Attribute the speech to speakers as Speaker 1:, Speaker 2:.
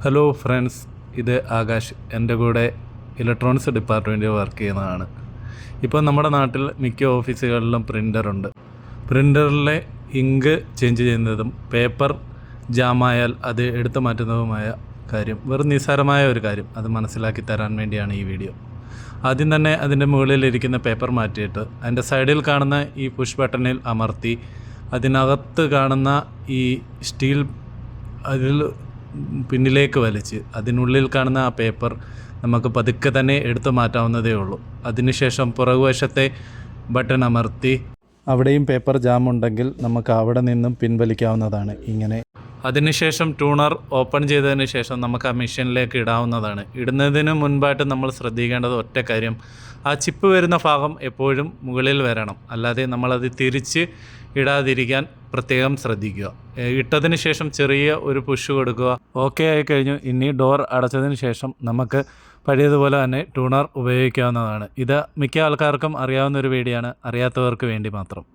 Speaker 1: Hello friends, ഇത് ആകാശ്. എൻ്റെ കൂടെ ഇലക്ട്രോണിക്സ് ഡിപ്പാർട്ട്മെൻറ്റിൽ വർക്ക് ചെയ്യുന്നതാണ്. ഇപ്പോൾ നമ്മുടെ നാട്ടിൽ മിക്ക ഓഫീസുകളിലും പ്രിൻ്ററുണ്ട്. പ്രിൻ്ററിലെ ഇങ്ക് ചേഞ്ച് ചെയ്യുന്നതും പേപ്പർ ജാമായാൽ അത് എടുത്തു മാറ്റുന്നതുമായ കാര്യം വെറും നിസ്സാരമായ ഒരു കാര്യം, അത് മനസ്സിലാക്കി തരാൻ വേണ്ടിയാണ് ഈ വീഡിയോ. ആദ്യം തന്നെ അതിൻ്റെ മുകളിലിരിക്കുന്ന പേപ്പർ മാറ്റിയിട്ട് അതിൻ്റെ സൈഡിൽ കാണുന്ന ഈ പുഷ് ബട്ടണിൽ അമർത്തി അതിനകത്ത് കാണുന്ന ഈ സ്റ്റീൽ അതിൽ പിന്നിലേക്ക് വലിച്ച് അതിനുള്ളിൽ കാണുന്ന ആ പേപ്പർ നമുക്ക് പതുക്കെ തന്നെ എടുത്തു മാറ്റാവുന്നതേ ഉള്ളൂ. അതിനുശേഷം പുറകുവശത്തെ ബട്ടൺ അമർത്തി അവിടെയും പേപ്പർ ജാം ഉണ്ടെങ്കിൽ നമുക്ക് അവിടെ നിന്നും പിൻവലിക്കാവുന്നതാണ്. ഇങ്ങനെ അതിനുശേഷം ട്യൂണർ ഓപ്പൺ ചെയ്തതിന് ശേഷം നമുക്ക് ആ മെഷീനിലേക്ക് ഇടാവുന്നതാണ്. ഇടുന്നതിന് മുൻപായിട്ട് നമ്മൾ ശ്രദ്ധിക്കേണ്ടത് ഒറ്റ കാര്യം, ആ ചിപ്പ് വരുന്ന ഭാഗം എപ്പോഴും മുകളിൽ വരണം, അല്ലാതെ നമ്മളത് തിരിച്ച് ഇടാതിരിക്കാൻ പ്രത്യേകം ശ്രദ്ധിക്കുക. ഇട്ടതിന് ശേഷം ചെറിയ ഒരു പുഷ് കൊടുക്കുക. ഓക്കെ ആയി കഴിഞ്ഞു. ഇനി ഡോർ അടച്ചതിന് ശേഷം നമുക്ക് പഴയതുപോലെ തന്നെ ട്യൂണർ ഉപയോഗിക്കാവുന്നതാണ്. ഇത് മിക്ക ആൾക്കാർക്കും അറിയാവുന്ന ഒരു വീഡിയോയാണ്, അറിയാത്തവർക്ക് വേണ്ടി മാത്രം.